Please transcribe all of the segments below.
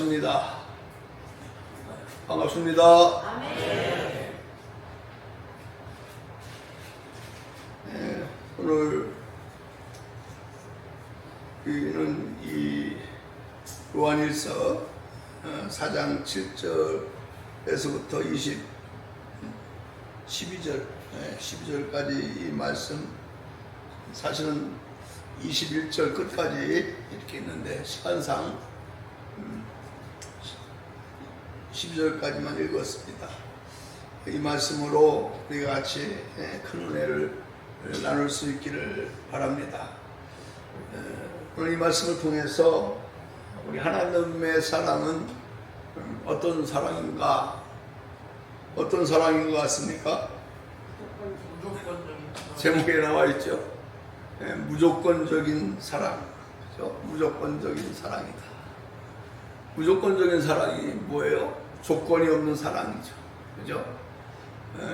반갑습니다. 반갑습니다. 아멘. 오늘 우리는 이 요한일서 4장 7절에서부터 12절까지 이 말씀, 사실은 21절 끝까지 이렇게 있는데 시간상 12절까지만 읽었습니다. 이 말씀으로 우리가 같이 큰 은혜를 나눌 수 있기를 바랍니다. 오늘 이 말씀을 통해서 우리 하나님의 사랑은 어떤 사랑인가? 어떤 사랑인 것 같습니까? 제목에 나와 있죠. 무조건적인 사랑. 그죠? 무조건적인 사랑이다. 무조건적인 사랑이 뭐예요? 조건이 없는 사랑이죠. 그죠?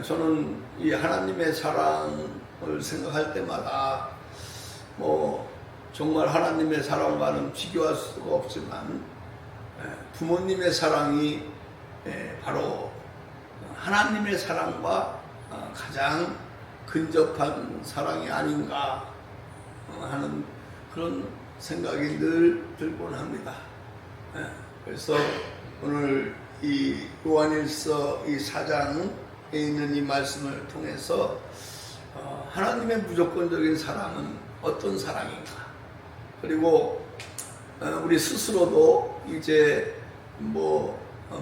저는 이 하나님의 사랑을 생각할 때마다 정말 하나님의 사랑과는 비교할 수가 없지만 부모님의 사랑이 바로 하나님의 사랑과 가장 근접한 사랑이 아닌가 하는 그런 생각이 늘 들곤 합니다. 그래서 오늘 이 요한일서 이 4장에 있는 이 말씀을 통해서 하나님의 무조건적인 사랑은 어떤 사랑인가, 그리고 우리 스스로도 이제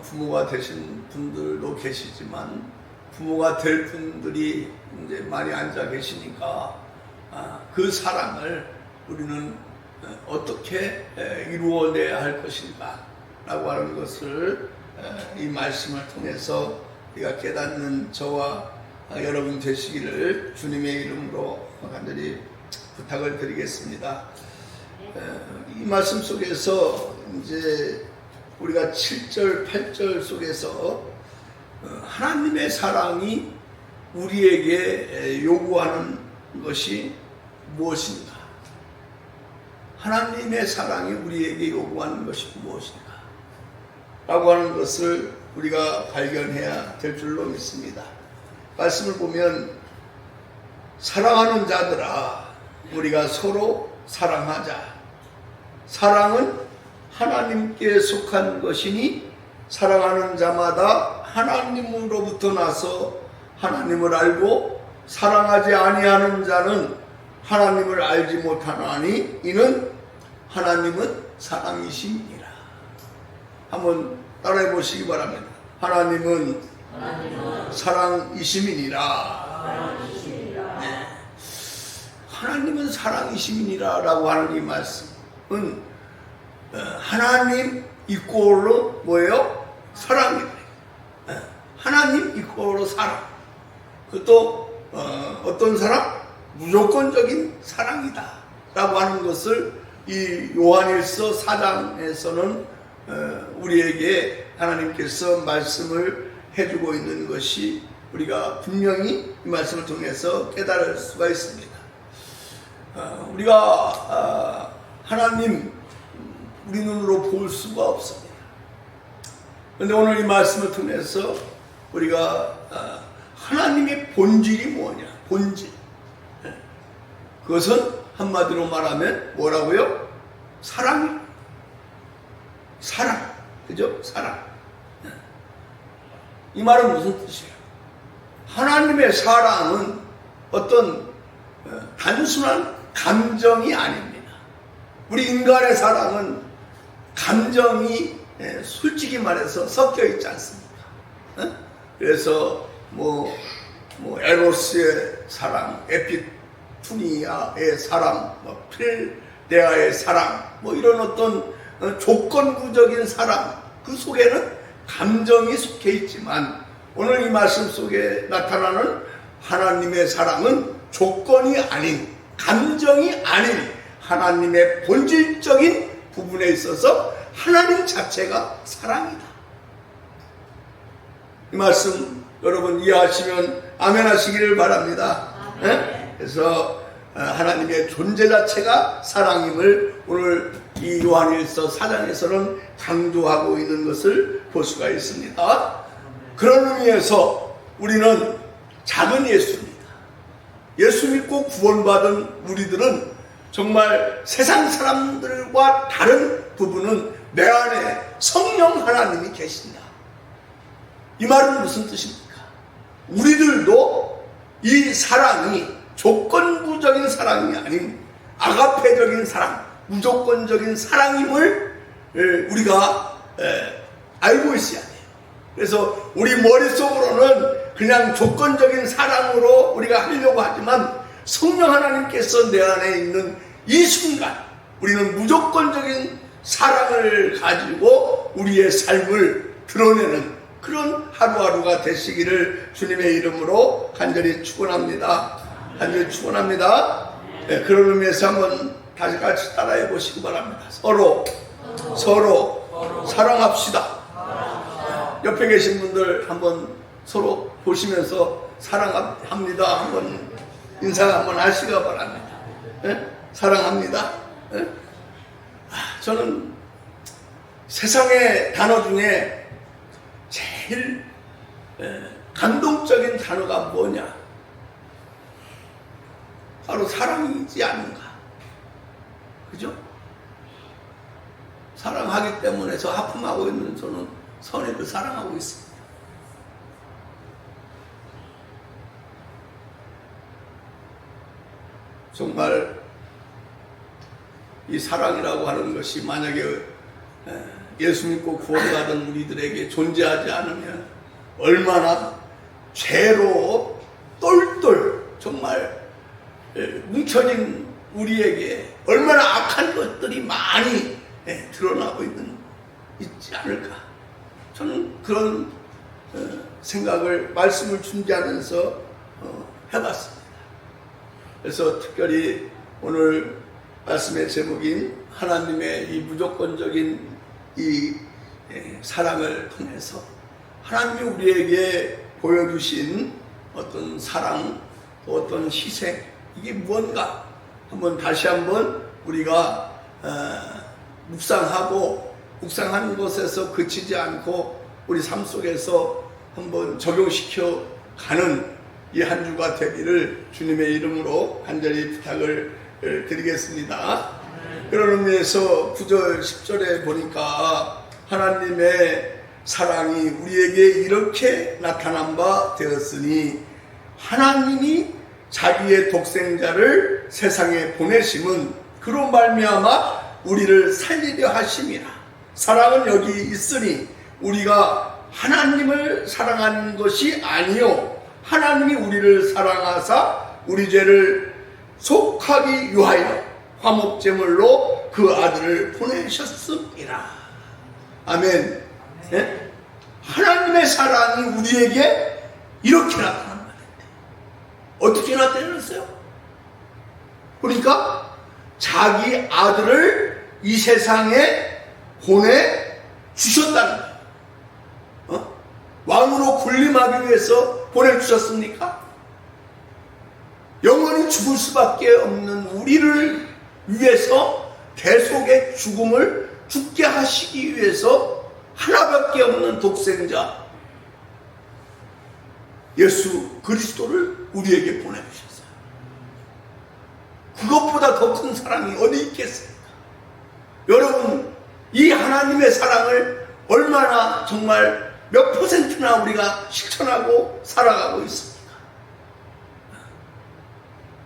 부모가 되신 분들도 계시지만 부모가 될 분들이 이제 많이 앉아 계시니까 그 사랑을 우리는 어떻게 이루어내야 할 것인가 라고 하는 것을 이 말씀을 통해서 우리가 깨닫는 저와 여러분 되시기를 주님의 이름으로 간절히 부탁을 드리겠습니다. 이 말씀 속에서 이제 우리가 7절, 8절 속에서 하나님의 사랑이 우리에게 요구하는 것이 무엇인가? 하나님의 사랑이 우리에게 요구하는 것이 무엇인가? 라고 하는 것을 우리가 발견해야 될 줄로 믿습니다. 말씀을 보면 사랑하는 자들아 우리가 서로 사랑하자. 사랑은 하나님께 속한 것이니 사랑하는 자마다 하나님으로부터 나서 하나님을 알고 사랑하지 아니하는 자는 하나님을 알지 못하나니 이는 하나님은 사랑이심이라. 한번 따라해 보시기 바랍니다. 하나님은 사랑이심이니라. 네. 하나님은 사랑이심이니라 라고 하는 이 말씀은 하나님 이꼴로 뭐예요? 사랑이에요. 하나님 이꼴로 사랑. 그것도 어떤 사랑? 무조건적인 사랑이다 라고 하는 것을 이 요한일서 4장에서는 우리에게 하나님께서 말씀을 해주고 있는 것이 우리가 분명히 이 말씀을 통해서 깨달을 수가 있습니다. 우리가 하나님 우리 눈으로 볼 수가 없습니다. 그런데 오늘 이 말씀을 통해서 우리가 하나님의 본질이 뭐냐? 본질. 그것은 한마디로 말하면 뭐라고요? 사랑이에요. 사랑. 그죠? 사랑. 이 말은 무슨 뜻이에요? 하나님의 사랑은 어떤 단순한 감정이 아닙니다. 우리 인간의 사랑은 감정이 솔직히 말해서 섞여 있지 않습니까? 그래서 에로스의 사랑, 에피투니아의 사랑, 필데아의 사랑, 이런 어떤 조건부적인 사랑, 그 속에는 감정이 속해 있지만 오늘 이 말씀 속에 나타나는 하나님의 사랑은 조건이 아닌, 감정이 아닌 하나님의 본질적인 부분에 있어서 하나님 자체가 사랑이다. 이 말씀 여러분 이해하시면 아멘 하시기를 바랍니다. 그래서 하나님의 존재 자체가 사랑임을 오늘 이 요한일서 4장에서는 강조하고 있는 것을 볼 수가 있습니다. 그런 의미에서 우리는 작은 예수입니다. 예수 믿고 구원받은 우리들은 정말 세상 사람들과 다른 부분은 내 안에 성령 하나님이 계신다. 이 말은 무슨 뜻입니까? 우리들도 이 사랑이 조건부적인 사랑이 아닌 아가페적인 사랑, 무조건적인 사랑임을 우리가 알고 있어야 돼요. 그래서 우리 머릿속으로는 그냥 조건적인 사랑으로 우리가 하려고 하지만 성령 하나님께서 내 안에 있는 이 순간 우리는 무조건적인 사랑을 가지고 우리의 삶을 드러내는 그런 하루하루가 되시기를 주님의 이름으로 간절히 축원합니다. 간절히 축원합니다. 네, 그런 의미에서 한번 다시 같이 따라해 보시기 바랍니다. 서로 사랑합시다. 옆에 계신 분들 한번 서로 보시면서 사랑합니다. 한번 인사 한번 하시기 바랍니다. 네? 사랑합니다. 네? 저는 세상의 단어 중에 제일 감동적인 단어가 뭐냐? 바로 사랑이지 않는가? 그죠? 사랑하기 때문에 저 하품하고 있는 저는 선의를 사랑하고 있습니다. 정말 이 사랑이라고 하는 것이 만약에 예수 믿고 구원받은 우리들에게 존재하지 않으면 얼마나 죄로 똘똘 정말 뭉쳐진 우리에게 얼마나 악한 것들이 많이 드러나고 있지 않을까. 저는 그런 생각을 말씀을 준비하면서 해봤습니다. 그래서 특별히 오늘 말씀의 제목인 하나님의 이 무조건적인 이 사랑을 통해서 하나님이 우리에게 보여주신 어떤 사랑, 또 어떤 희생, 이게 무언가 다시 한번 우리가 묵상하는 것에서 그치지 않고 우리 삶 속에서 한번 적용시켜 가는 이 한 주가 되기를 주님의 이름으로 간절히 부탁을 드리겠습니다. 그런 의미에서 9절 10절에 보니까 하나님의 사랑이 우리에게 이렇게 나타난 바 되었으니 하나님이 자기의 독생자를 세상에 보내심은 그로 말미암아 우리를 살리려 하심이라. 사랑은 여기 있으니 우리가 하나님을 사랑하는 것이 아니요 하나님이 우리를 사랑하사 우리 죄를 속하기 위하여 화목제물로 그 아들을 보내셨습니다. 아멘. 네? 하나님의 사랑이 우리에게 이렇게 나타난 말인데 어떻게 나타났어요? 그러니까 자기 아들을 이 세상에 보내주셨다는 거예요. 왕으로 군림하기 위해서 보내주셨습니까? 영원히 죽을 수밖에 없는 우리를 위해서 대속의 죽음을 죽게 하시기 위해서 하나밖에 없는 독생자 예수 그리스도를 우리에게 보내주셨어요. 그것보다 더 큰 사랑이 어디 있겠습니까? 여러분, 이 하나님의 사랑을 얼마나 정말 몇 퍼센트나 우리가 실천하고 살아가고 있습니까?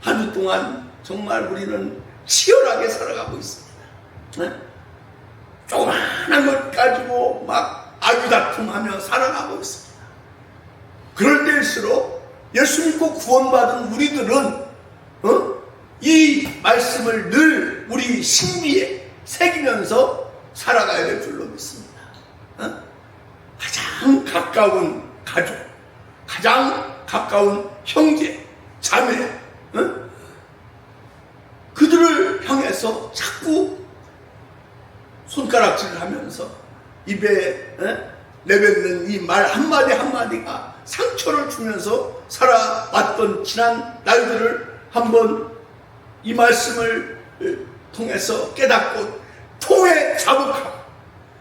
한 주 동안 정말 우리는 치열하게 살아가고 있습니다. 네? 조그마한 것 가지고 막 아귀다툼하며 살아가고 있습니다. 그럴 때일수록 예수 믿고 구원받은 우리들은 이 말씀을 늘 우리 심리에 새기면서 살아가야 될 줄로 믿습니다. 가장 가까운 가족, 가장 가까운 형제, 자매, 그들을 향해서 자꾸 손가락질을 하면서 입에 내뱉는 이 말 한마디 한마디가 상처를 주면서 살아왔던 지난 날들을 한번 이 말씀을 통해서 깨닫고 통에 자복하고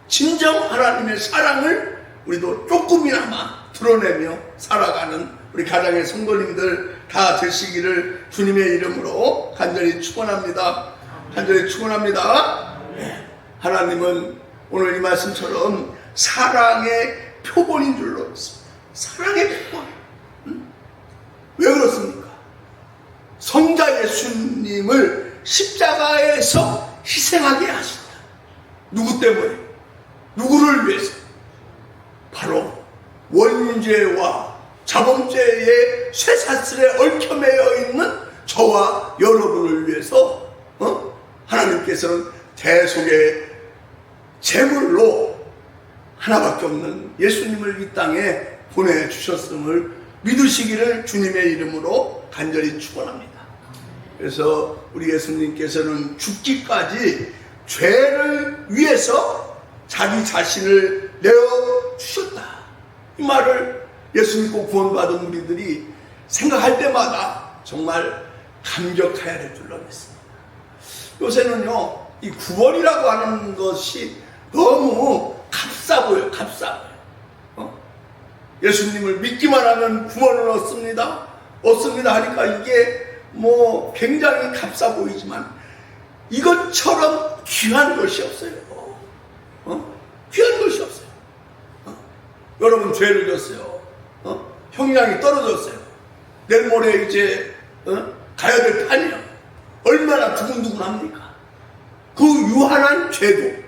진정 하나님의 사랑을 우리도 조금이나마 드러내며 살아가는 우리 가정의 성도님들 다 되시기를 주님의 이름으로 간절히 축원합니다. 간절히 축원합니다. 하나님은 오늘 이 말씀처럼 사랑의 표본인 줄로 믿습니다. 사랑의 표본. 왜 그렇습니까? 성자 예수님을 십자가에서 희생하게 하신다. 누구 때문에? 누구를 위해서? 바로 원죄와 자범죄의 쇠사슬에 얽혀매여 있는 저와 여러분을 위해서 하나님께서는 대속의 제물로 하나밖에 없는 예수님을 이 땅에 보내주셨음을 믿으시기를 주님의 이름으로 간절히 축원합니다. 그래서 우리 예수님께서는 죽기까지 죄를 위해서 자기 자신을 내어주셨다. 이 말을 예수 믿고 구원받은 우리들이 생각할 때마다 정말 감격해야 될 줄로 믿습니다. 요새는요, 이 구원이라고 하는 것이 너무 값싸 보여요. 값싸 보여요. 예수님을 믿기만 하면 구원을 얻습니다. 얻습니다 하니까 이게 뭐 굉장히 값싸 보이지만 이것처럼 귀한 것이 없어요. 귀한 것이 없어요. 여러분 죄를 졌어요. 형량이 떨어졌어요. 내일 모레 이제 가야 될 판이에요. 얼마나 두근두근합니까? 그 유한한 죄도.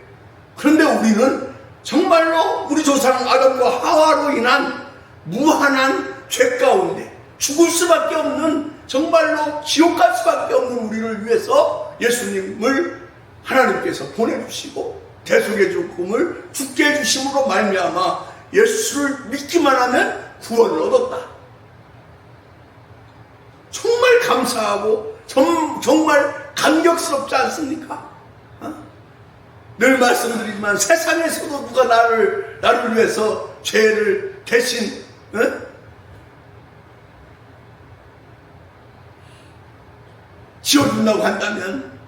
그런데 우리는 정말로 우리 조상 아담과 하와로 인한 무한한 죄 가운데 죽을 수밖에 없는, 정말로 지옥 갈 수밖에 없는 우리를 위해서 예수님을 하나님께서 보내주시고 대속의 죽음을 죽게 해주심으로 말미암아 예수를 믿기만 하면 구원을 얻었다. 정말 감사하고 정말 감격스럽지 않습니까? 늘 말씀드리지만 세상에서도 누가 나를 위해서 죄를 대신 지어준다고 한다면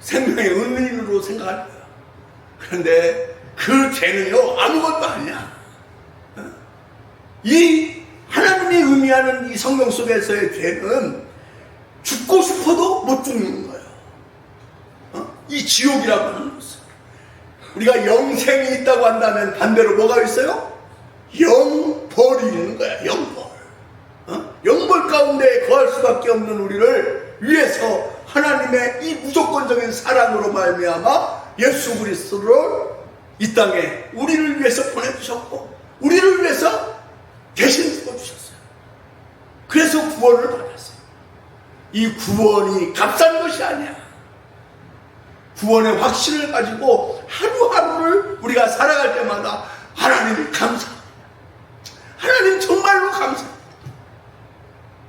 생명의 은인으로 생각할 거야. 그런데 그 죄는요 아무것도 아니야. 이 하나님이 의미하는 이 성경 속에서의 죄는 죽고 싶어도 못 죽는 거예요. 이 지옥이라고 하는 것은 우리가 영생이 있다고 한다면 반대로 뭐가 있어요? 영벌이 있는 거야. 영벌. 영벌 가운데 거할 수밖에 없는 우리를 위해서 하나님의 이 무조건적인 사랑으로 말미암아 예수 그리스도를 이 땅에 우리를 위해서 보내주셨고 우리를 위해서 대신 죽어주셨어요. 그래서 구원을 받았어요. 이 구원이 값싼 것이 아니야. 구원의 확신을 가지고 하루하루를 우리가 살아갈 때마다 하나님 감사합니다. 하나님 정말로 감사합니다.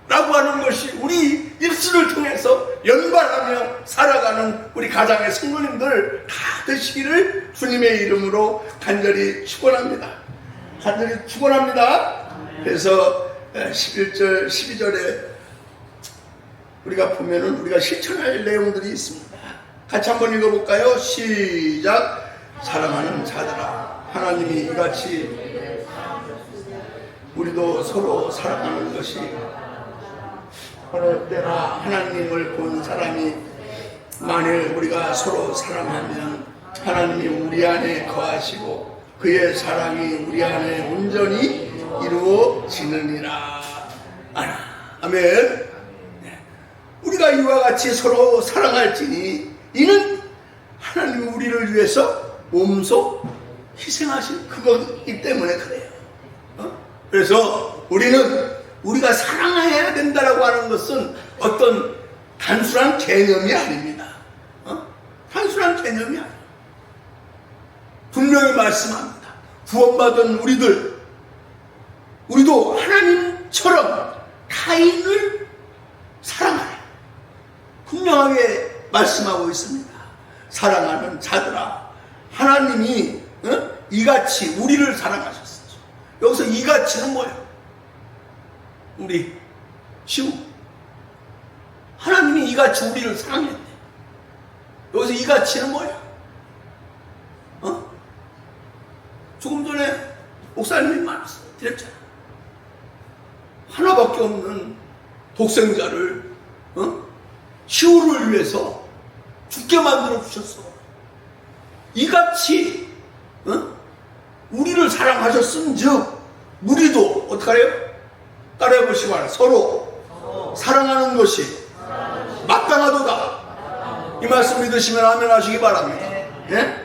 라고 하는 것이 우리 입술을 통해서 연발하며 살아가는 우리 가정의 성도님들 다 되시기를 주님의 이름으로 간절히 축원합니다. 간절히 축원합니다. 그래서 11절, 12절에 우리가 보면은 우리가 실천할 내용들이 있습니다. 같이 한번 읽어볼까요? 시작. 사랑하는 자들아, 하나님이 이같이 우리도 서로 사랑하는 것이 어느 때나 하나님을 본 사람이 만일 우리가 서로 사랑하면 하나님이 우리 안에 거하시고 그의 사랑이 우리 안에 온전히 이루어지느니라. 아멘. 우리가 이와 같이 서로 사랑할지니 이는 하나님이 우리를 위해서 몸소 희생하신 그거이기 때문에 그래요. 그래서 우리가 사랑해야 된다라고 하는 것은 어떤 단순한 개념이 아닙니다. 단순한 개념이 아니에요. 분명히 말씀합니다. 구원받은 우리도 하나님처럼 타인을 사랑하라. 분명하게 말씀하고 있습니다. 사랑하는 자들아, 하나님이 이같이 우리를 사랑하셨어요. 여기서 이같이는 뭐예요? 우리 하나님이 이같이 우리를 사랑했대. 여기서 그래서 이 가치는 뭐야? 조금 전에 목사님이 말씀드렸잖아. 하나밖에 없는 독생자를 시우를 위해서 죽게 만들어 주셨어. 이같이 우리를 사랑하셨은즉 우리도 어떡하래요? 따라해 보시기 바랍니다. 서로 사랑하는 것이 마땅하도다. 이 말씀 믿으시면 아멘 하시기 바랍니다. 예?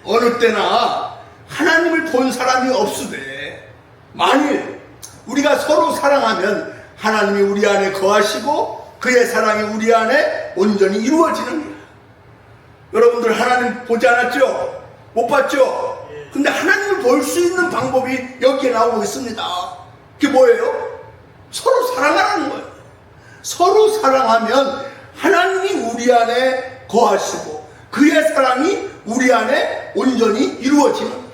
어느 때나 하나님을 본 사람이 없으되 만일 우리가 서로 사랑하면 하나님이 우리 안에 거하시고 그의 사랑이 우리 안에 온전히 이루어지는 거예요. 여러분들 하나님 보지 않았죠? 못 봤죠? 근데 하나님을 볼 수 있는 방법이 여기에 나오고 있습니다. 그게 뭐예요? 서로 사랑하라는 거예요. 서로 사랑하면 하나님이 우리 안에 거하시고 그의 사랑이 우리 안에 온전히 이루어지는 거예요.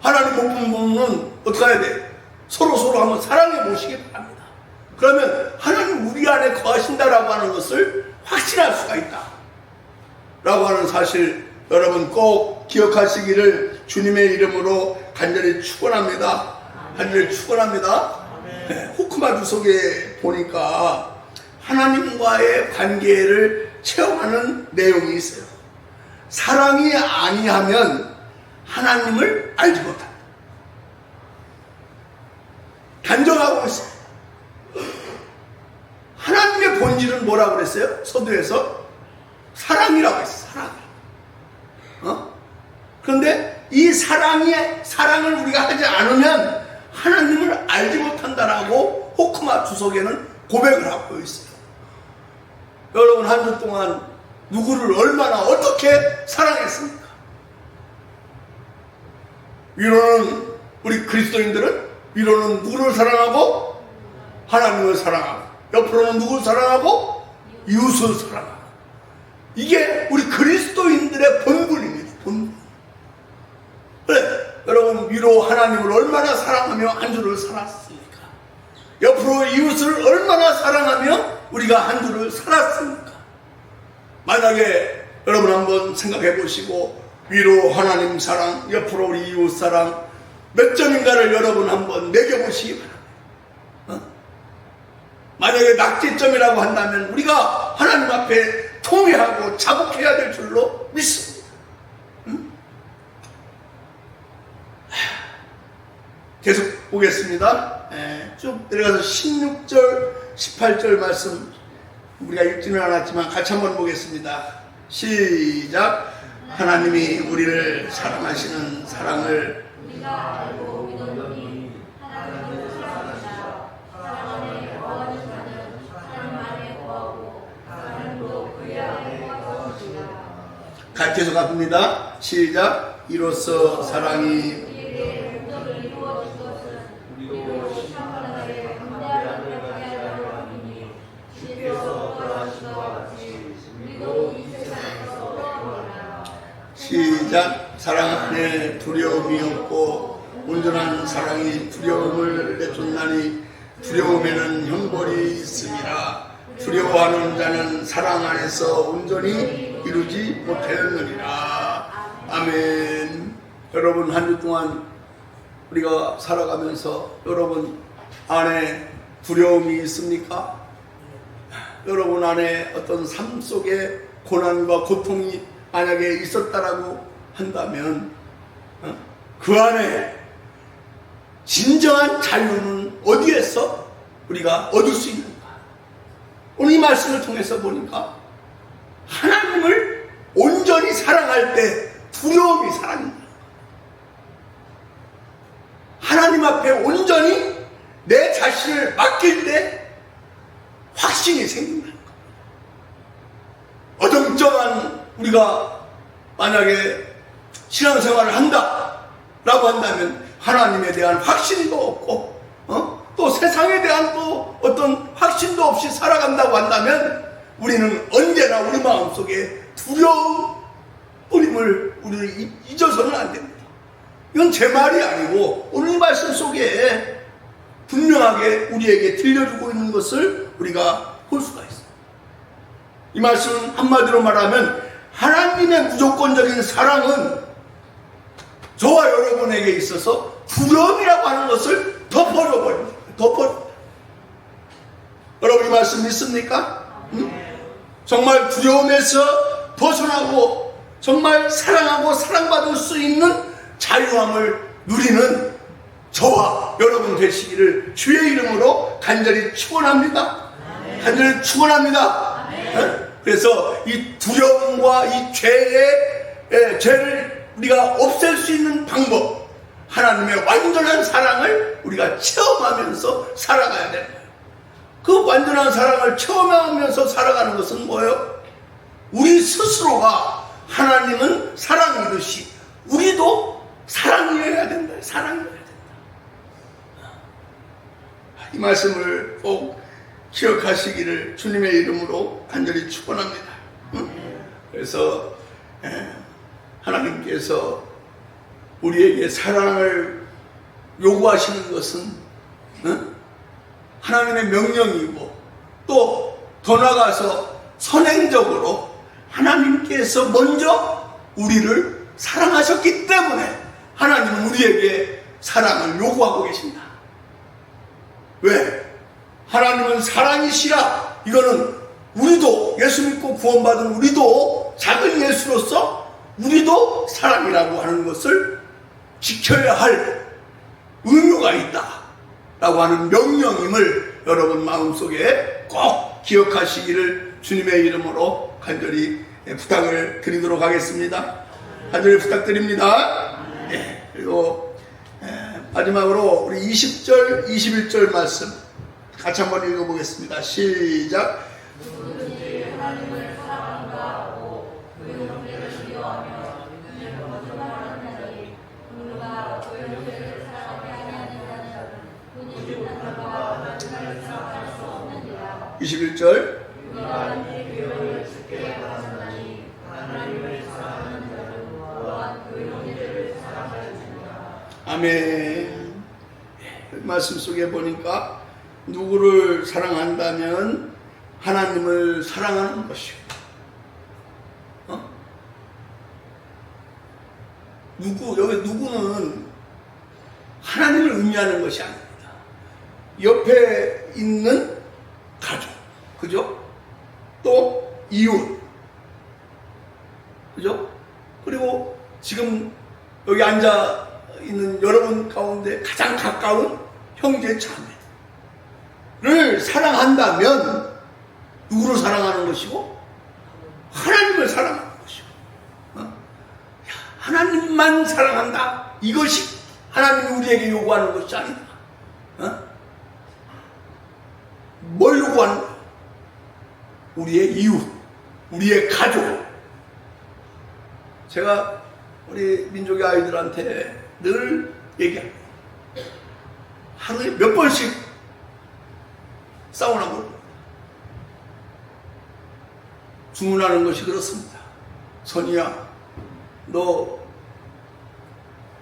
하나님 못 보면 어떻게 해야 돼? 서로 한번 사랑해 보시기 바랍니다. 그러면 하나님 우리 안에 거하신다라고 하는 것을 확신할 수가 있다 라고 하는 사실 여러분 꼭 기억하시기를 주님의 이름으로 간절히 축원합니다. 간절히 축원합니다. 호크마 주석에 보니까 하나님과의 관계를 체험하는 내용이 있어요. 사랑이 아니하면 하나님을 알지 못한다. 단정하고 있어요. 하나님의 본질은 뭐라고 그랬어요? 서두에서 사랑이라고 했어요. 사랑. 그런데 이 사랑을 우리가 하지 않으면 하나님을 알지 못한다라고 호크마 주석에는 고백을 하고 있어요. 여러분 한 주 동안 누구를 얼마나 어떻게 사랑했습니까? 위로는 우리 그리스도인들은 위로는 누구를 사랑하고 하나님을 사랑하고 옆으로는 누구를 사랑하고 이웃을 사랑하고 이게 우리 그리스도인들의 본분입니다. 본분. 그래 여러분 위로 하나님을 얼마나 사랑하며 한 주를 살았습니까? 옆으로 이웃을 얼마나 사랑하며 우리가 한 주를 살았습니까? 만약에 여러분 한번 생각해 보시고 위로 하나님 사랑, 옆으로 우리 이웃 사랑 몇 점인가를 여러분 한번 매겨보시기 바랍니다. 만약에 낙제점이라고 한다면 우리가 하나님 앞에 통회하고 자복해야 될 줄로 믿습니다. 계속 보겠습니다. 쭉 내려가서 16절, 18절 말씀 우리가 읽지는 않았지만 같이 한번 보겠습니다. 시작. 하나님이 우리를 사랑하시는 사랑을 우리가 알고 믿었노니 하나님을 사랑하시사 사랑 안에 거하는 자는 하나님 안에 거하고 하나님도 그의 안에 거하시리라. 계속 갑니다. 시작. 이로써 사랑이 우리에게 공덕을 이루어 준 것은 우리로 시험하나에 감대하는 자게 하려고 함이니 주께서 거하신 것 같이 우리도 이 세상에서 거하리라. 시작. 사랑 안에 두려움이 없고 온전한 사랑이 두려움을 내쫓나니 두려움에는 형벌이 있음이라. 두려워하는 자는 사랑 안에서 온전히 이루지 못하였느니라. 아멘. 여러분 한 주 동안 우리가 살아가면서 여러분 안에 두려움이 있습니까? 여러분 안에 어떤 삶 속에 고난과 고통이 만약에 있었다라고 한다면 그 안에 진정한 자유는 어디에서 우리가 얻을 수 있는가? 오늘 이 말씀을 통해서 보니까 하나님을 온전히 사랑할 때 두려움이 사라진다. 하나님 앞에 온전히 내 자신을 맡길 때 확신이 생긴다. 어정쩡한 우리가 만약에 신앙생활을 한다라고 한다면 하나님에 대한 확신도 없고 또 세상에 대한 또 어떤 확신도 없이 살아간다고 한다면 우리는 언제나 우리 마음속에 두려움뿐임을 우리는 잊어서는 안 됩니다. 이건 제 말이 아니고 오늘 이 말씀 속에 분명하게 우리에게 들려주고 있는 것을 우리가 볼 수가 있어요. 이 말씀은 한마디로 말하면 하나님의 무조건적인 사랑은 저와 여러분에게 있어서 두려움이라고 하는 것을 덮어줘버립니다. 여러분 이 말씀 믿습니까? 응? 정말 두려움에서 벗어나고 정말 사랑하고 사랑받을 수 있는 자유함을 누리는 저와 여러분 되시기를 주의 이름으로 간절히 축원합니다. 간절히 축원합니다. 그래서 이 두려움과 이 죄를 우리가 없앨 수 있는 방법, 하나님의 완전한 사랑을 우리가 체험하면서 살아가야 되는 거예요. 그 완전한 사랑을 체험하면서 살아가는 것은 뭐예요? 우리 스스로가 하나님은 사랑이듯이 우리도 사랑이어야 된다. 사랑이어야 된다. 이 말씀을 꼭 기억하시기를 주님의 이름으로 간절히 축원합니다. 그래서 하나님께서 우리에게 사랑을 요구하시는 것은 하나님의 명령이고 또 더 나아가서 선행적으로 하나님께서 먼저 우리를 사랑하셨기 때문에 하나님은 우리에게 사랑을 요구하고 계신다. 왜? 하나님은 사랑이시라. 이거는 우리도 예수 믿고 구원받은 우리도 작은 예수로서 우리도 사랑이라고 하는 것을 지켜야 할 의무가 있다 라고 하는 명령임을 여러분 마음속에 꼭 기억하시기를 주님의 이름으로 간절히 부탁을 드리도록 하겠습니다. 간절히 부탁드립니다. 그리고 마지막으로 우리 20절 21절 말씀 같이 한번 읽어보겠습니다. 시작. 누구든지 하나님을 사랑한다고 그 형제를 미워하며 그를 거짓말하는 자니 누가 그 형제를 사랑하지 아니하는 자는 그는 하나님과 하나님을 사랑할 수 없느니라. 21절. 누가 네 교회를 죽게 하셨나니 하나님을 사랑하는 자는 또한 그 형제를 사랑하였느니라. 아멘. 말씀 속에 보니까 누구를 사랑한다면 하나님을 사랑하는 것이요. 여기 누구는 하나님을 의미하는 것이 아닙니다. 옆에 있는 가족, 그죠? 또 이웃, 그죠? 그리고 지금 여기 앉아 있는 여러분 가운데 가장 가까운 형제 자매를 사랑한다면 누구를 사랑하는 것이고 하나님을 사랑하는 것이고 하나님만 사랑한다. 이것이 하나님이 우리에게 요구하는 것이 아니다. 뭘 요구하는 거야? 우리의 이웃, 우리의 가족. 제가 우리 민족의 아이들한테 늘 얘기합니다. 하루에 몇 번씩 싸우나 모릅니다. 주문하는 것이 그렇습니다. 선이야, 너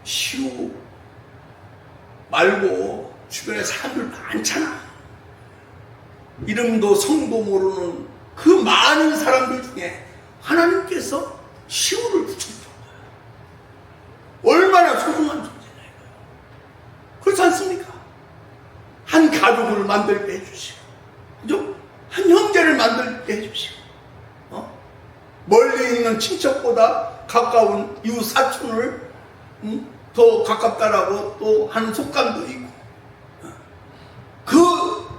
시우 말고 주변에 사람들 많잖아. 이름도 성도 모르는 그 많은 사람들 중에 하나님께서 시우를 붙여준 거야. 얼마나 소중한 존재냐 이거예요. 그렇지 않습니까? 한 가족을 만들게 해주시고, 그죠? 한 형제를 만들게 해주시고, 멀리 있는 친척보다 가까운 이웃 사촌을 더 가깝다라고 또 하는 속담도 있고, 그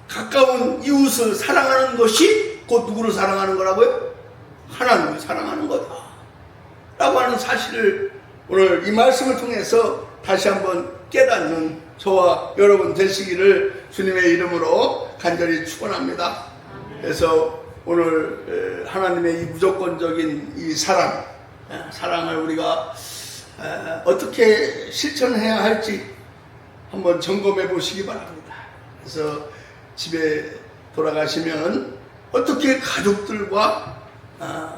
가까운 이웃을 사랑하는 것이 곧 누구를 사랑하는 거라고요? 하나님을 사랑하는 거다 라고 하는 사실을 오늘 이 말씀을 통해서 다시 한번 깨닫는 저와 여러분 되시기를 주님의 이름으로 간절히 축원합니다. 그래서 오늘 하나님의 이 무조건적인 이 사랑을 우리가 어떻게 실천해야 할지 한번 점검해 보시기 바랍니다. 그래서 집에 돌아가시면 어떻게 가족들과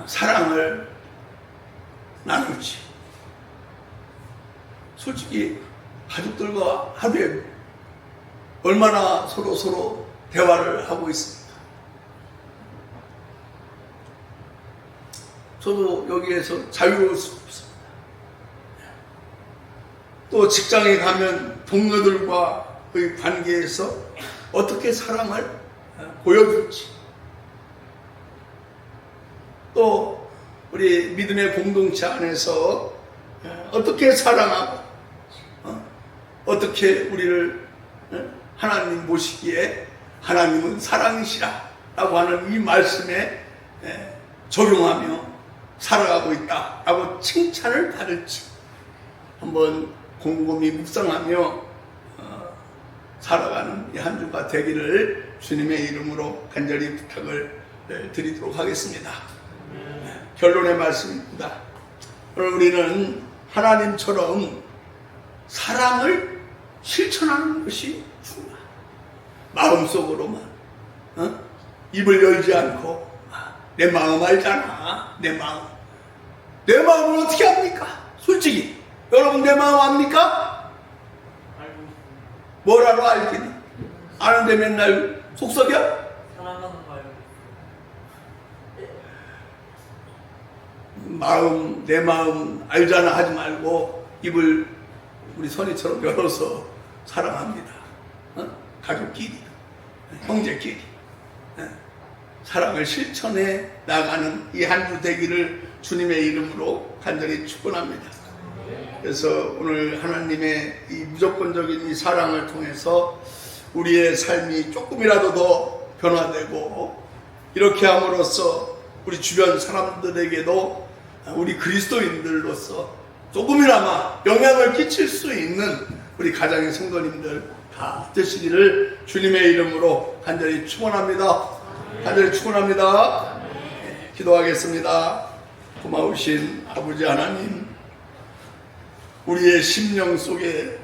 사랑을 나눌지. 솔직히 가족들과 하루에 얼마나 서로 대화를 하고 있습니다. 저도 여기에서 자유로울 수 없습니다. 또 직장에 가면 동료들과의 관계에서 어떻게 사랑을 보여줄지, 또 우리 믿음의 공동체 안에서 어떻게 사랑하고 어떻게 우리를 하나님 모시기에 하나님은 사랑이시라 라고 하는 이 말씀에 적용하며 살아가고 있다라고 칭찬을 받을지 한번 곰곰이 묵상하며 살아가는 이 한 주가 되기를 주님의 이름으로 간절히 부탁을 드리도록 하겠습니다. 결론의 말씀입니다. 오늘 우리는 하나님처럼 사랑을 실천하는 것이 중요합니다. 마음속으로만 입을 열지 않고 내 마음 알잖아. 내 마음을 어떻게 압니까? 솔직히 여러분 내 마음 압니까? 뭐라로 알기는? 아는데 맨날 속썩여? 사랑하는 거 알고 내 마음 알잖아 하지 말고 입을 우리 선이처럼 열어서 사랑합니다. 가족끼리, 형제끼리 사랑을 실천해 나가는 이 한 주 되기를 주님의 이름으로 간절히 축원합니다. 그래서 오늘 하나님의 이 무조건적인 이 사랑을 통해서 우리의 삶이 조금이라도 더 변화되고 이렇게 함으로써 우리 주변 사람들에게도 우리 그리스도인들로서 조금이나마 영향을 끼칠 수 있는 우리 가정의 성도님들 다 되시기를 주님의 이름으로 간절히 축원합니다. 간절히 축원합니다. 기도하겠습니다. 고마우신 아버지 하나님, 우리의 심령 속에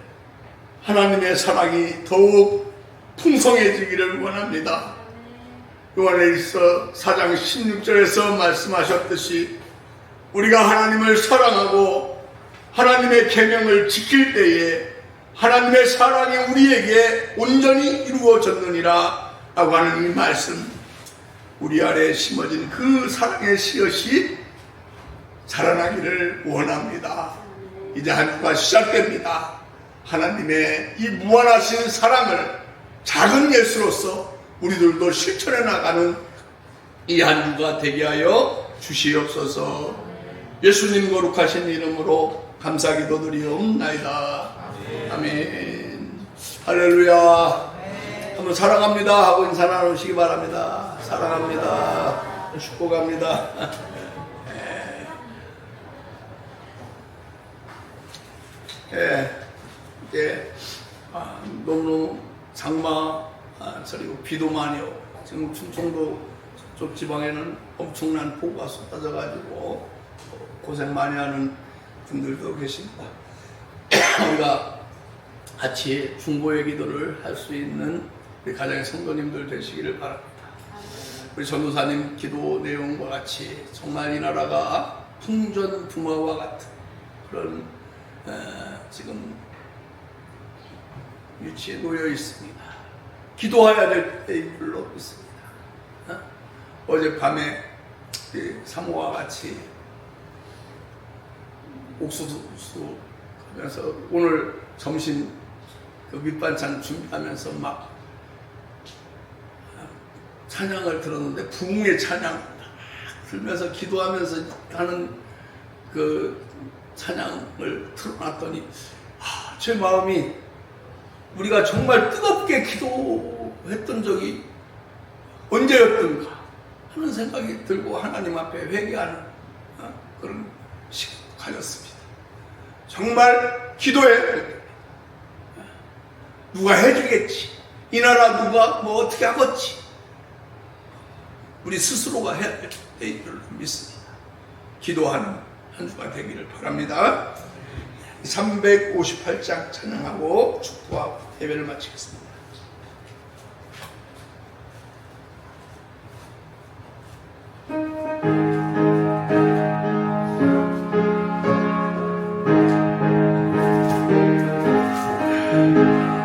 하나님의 사랑이 더욱 풍성해지기를 원합니다. 요한일서 4장 16절에서 말씀하셨듯이 우리가 하나님을 사랑하고 하나님의 계명을 지킬 때에 하나님의 사랑이 우리에게 온전히 이루어졌느니라 라고 하는 이 말씀, 우리 아래에 심어진 그 사랑의 씨앗이 자라나기를 원합니다. 이제 한 주가 시작됩니다. 하나님의 이 무한하신 사랑을 작은 예수로서 우리들도 실천해 나가는 이 한 주가 되게 하여 주시옵소서. 예수님 거룩하신 이름으로 감사 기도드리옵나이다. 아멘. 할렐루야. 한번 사랑합니다 하고 인사 나누시기 바랍니다. 사랑합니다. 축복합니다. 이제 너무 장마 그리고 비도 많이 오고 지금 충청도 쪽 지방에는 엄청난 폭우가 쏟아져 가지고 고생 많이 하는 분들도 계십니다. 우리가 같이 중보의 기도를 할 수 있는 우리 가정의 성도님들 되시기를 바랍니다. 우리 전도사님 기도 내용과 같이 정말 이 나라가 풍전붕화와 같은 그런 지금 위치에 놓여 있습니다. 기도해야 될 때일로 있습니다. 어젯밤에 사모와 같이 옥수수 하면서 오늘 점심 그 밑반찬 준비하면서 막 찬양을 들었는데 부흥의 찬양 들으면서 기도하면서 하는 그 찬양을 틀어놨더니 제 마음이 우리가 정말 뜨겁게 기도했던 적이 언제였던가 하는 생각이 들고 하나님 앞에 회개하는 그런 시간이 가졌습니다. 정말 기도해. 누가 해주겠지. 이 나라 누가 뭐 어떻게 하겠지. 우리 스스로가 해야 될 때를 믿습니다. 기도하는 한 주가 되기를 바랍니다. 358장 찬양하고 축구하고 예배를 마치겠습니다.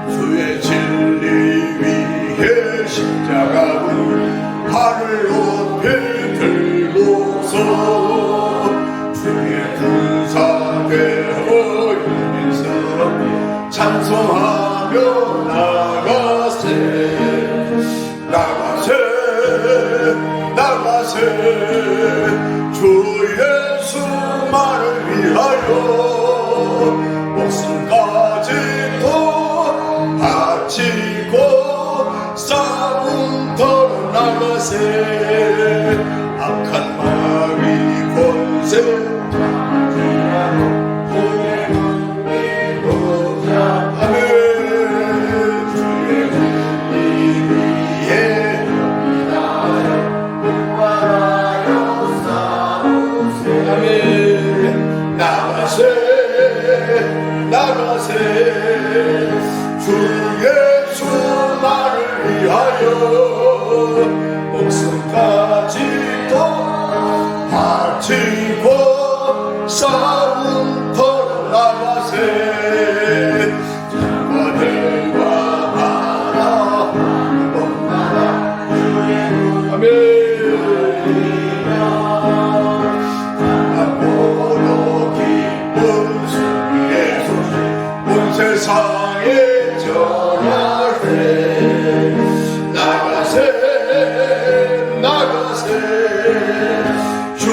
주의 진리 위에 십자가를 하늘 높이 들고서 나가세 나가세 나가세 주 예수만을 위하여 목숨까지도 바치고 싸움터로 나가세 악한 마귀 권세 나가세 주 예수만을 위하여 목숨까지도 바치고 싸움터로 나가세 자녀들과 나라 먼나라 주의 아멘 세상에 전하세 나가세 나가세 주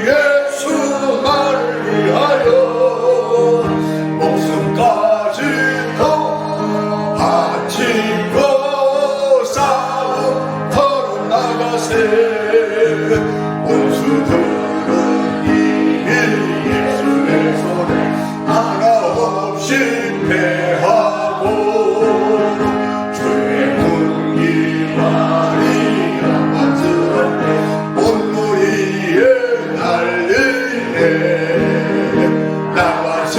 예수만을 위하여 목숨까지도 바치고 싸움터로 나가세 원수들은 이미 예수의 손에 하나 없이 패하고 주의 군기 마리아 만스럽게 온누리에 날리네 나가세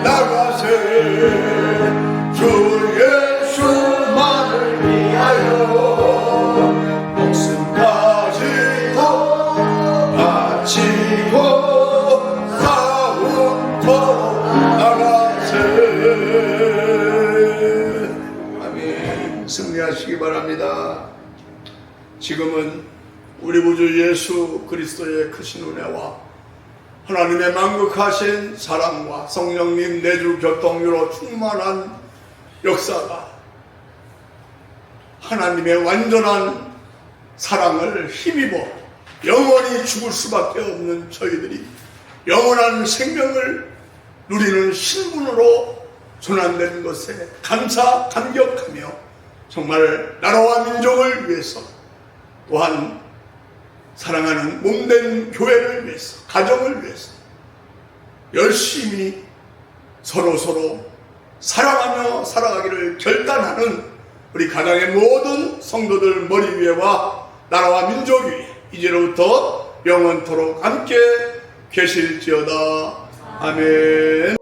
나가세 주 예수만을 위하여 목숨까지도 바치고 아멘. 승리하시기 바랍니다. 지금은 우리 구주 예수 그리스도의 크신 은혜와 하나님의 만극하신 사랑과 성령님 내주 교통으로 충만한 역사가 하나님의 완전한 사랑을 힘입어 영원히 죽을 수밖에 없는 저희들이 영원한 생명을 누리는 신분으로 전환된 것에 감격하며 정말 나라와 민족을 위해서 또한 사랑하는 몸된 교회를 위해서 가정을 위해서 열심히 서로 사랑하며 살아가기를 결단하는 우리 가정의 모든 성도들 머리 위에와 나라와 민족 위에 이제로부터 영원토록 함께 계실지어다. 아멘.